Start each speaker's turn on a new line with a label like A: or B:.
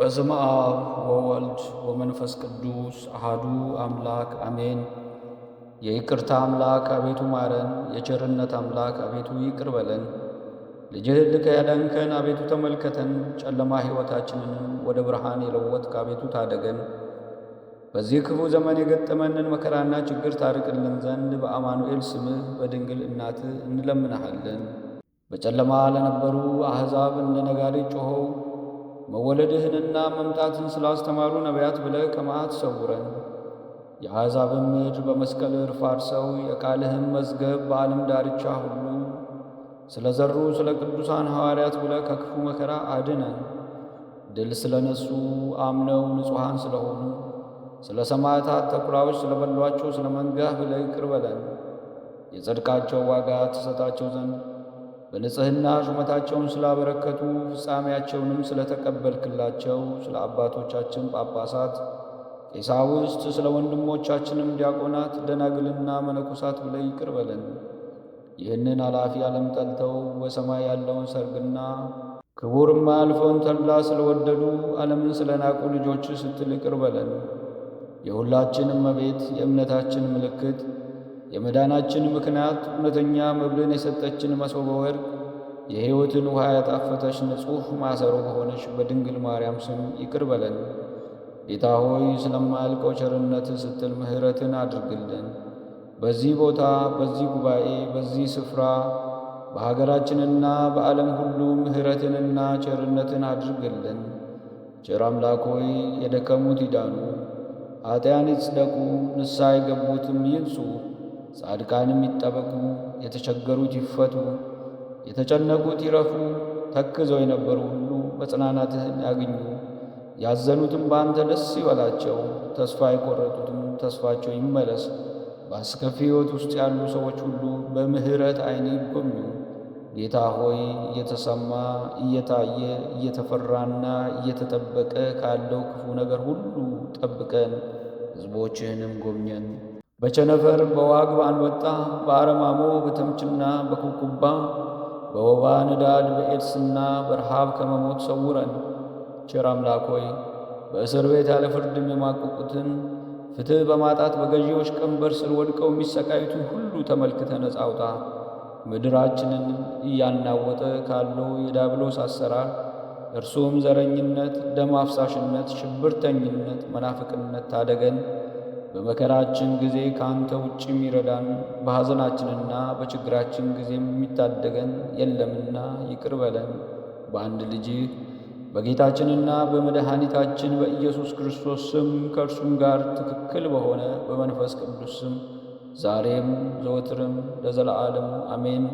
A: በስመ አብ ወወልድ ወመንፈስ ቅዱስ አሃዱ አምላክ አሜን። የይቅርታ አምላክ አቤቱ ማረን፣ የቸርነት አምላክ አቤቱ ይቅር በለን። ልጅህን ልከህ ያዳንከን አቤቱ ተመልከተን፣ ጨለማ ሕይወታችንንም ወደ ብርሃን የለወጥክ አቤቱ ታደገን። በዚህ ክፉ ዘመን የገጠመንን መከራና ችግር ታርቅልን ዘንድ በአማኑኤል ስምህ በድንግል እናትህ እንለምንሃለን። በጨለማ ለነበሩ አሕዛብ እንደ ነጋሪት ጮኸው መወለድህንና መምጣትን ስላስተማሩ ነቢያት ብለህ ከመዓት ሰውረን። የአሕዛብን ምድር በመስቀል እርፍ አርሰው የቃልህን መዝገብ በዓለም ዳርቻ ሁሉ ስለ ዘሩ ስለ ቅዱሳን ሐዋርያት ብለህ ከክፉ መከራ አድነን። ድል ስለ ነሱ አምነው ንጹሐን ስለሆኑ ስለ ሰማዕታት ተኩላዎች ስለ በሏቸው ስለ መንጋህ ብለህ ይቅር በለን። የጽድቃቸው ዋጋ ትሰጣቸው ዘንድ በንጽሕና ሹመታቸውን ስላበረከቱ ፍጻሜያቸውንም ስለተቀበልክላቸው ስለ አባቶቻችን ጳጳሳት፣ ቀሳውስት፣ ስለ ወንድሞቻችንም ዲያቆናት፣ ደናግልና መነኮሳት ብለህ ይቅር በለን። ይህንን ኃላፊ ዓለም ጠልተው በሰማይ ያለውን ሰርግና ክቡር የማያልፈውን ተድላ ስለወደዱ ዓለምን ስለ ናቁ ልጆች ስትል ይቅር በለን። የሁላችንም እመቤት፣ የእምነታችን ምልክት፣ የመዳናችን ምክንያት፣ እውነተኛ መብልን የሰጠችን መሶበ ወርቅ፣ የሕይወትን ውሃ ያጣፈተች ንጹሕ ማሰሮ በሆነች በድንግል ማርያም ስም ይቅር በለን። ጌታ ሆይ ስለማያልቀው ቸርነትህ ስትል ምሕረትን አድርግልን። በዚህ ቦታ፣ በዚህ ጉባኤ፣ በዚህ ስፍራ በሀገራችንና በዓለም ሁሉ ምሕረትንና ቸርነትን አድርግልን። ቸር አምላክ ሆይ የደከሙት ይዳኑ፣ ኃጢያን ይጽደቁ፣ ንስሐ የገቡትም ይንጹ፣ ጻድቃንም ይጠበቁ፣ የተቸገሩት ይፈቱ፣ የተጨነቁት ይረፉ፣ ተክዘው የነበሩ ሁሉ መጽናናትህን ያግኙ፣ ያዘኑትም በአንተ ደስ ይበላቸው፣ ተስፋ የቈረጡትም ተስፋቸው ይመለስ። በአስከፊ ሕይወት ውስጥ ያሉ ሰዎች ሁሉ በምሕረት ዐይን ይጎብኙ። ጌታ ሆይ እየተሰማ እየታየ እየተፈራና እየተጠበቀ ካለው ክፉ ነገር ሁሉ ጠብቀን፣ ሕዝቦችህንም ጎብኘን። በቸነፈር በዋግ በአንበጣ በአረማሞ በተምችና በኩብኩባ በወባ ንዳድ በኤድስና በረሃብ ከመሞት ሰውረን። ቸር አምላክ ሆይ በእስር ቤት ያለ ፍርድም የማቀቁትን ፍትሕ በማጣት በገዢዎች ቀንበር ስር ወድቀው የሚሰቃዩትን ሁሉ ተመልክተ ነጻ አውጣ። ምድራችንን እያናወጠ ካለው የዲያብሎስ አሰራር እርሱም ዘረኝነት፣ ደም አፍሳሽነት፣ ሽብርተኝነት፣ መናፍቅነት ታደገን። በመከራችን ጊዜ ከአንተ ውጭ የሚረዳን በሐዘናችንና በችግራችን ጊዜም የሚታደገን የለምና ይቅር በለን። በአንድ ልጅህ በጌታችንና በመድኃኒታችን በኢየሱስ ክርስቶስ ስም ከእርሱም ጋር ትክክል በሆነ በመንፈስ ቅዱስ ስም ዛሬም ዘወትርም ለዘለዓለሙ አሜን።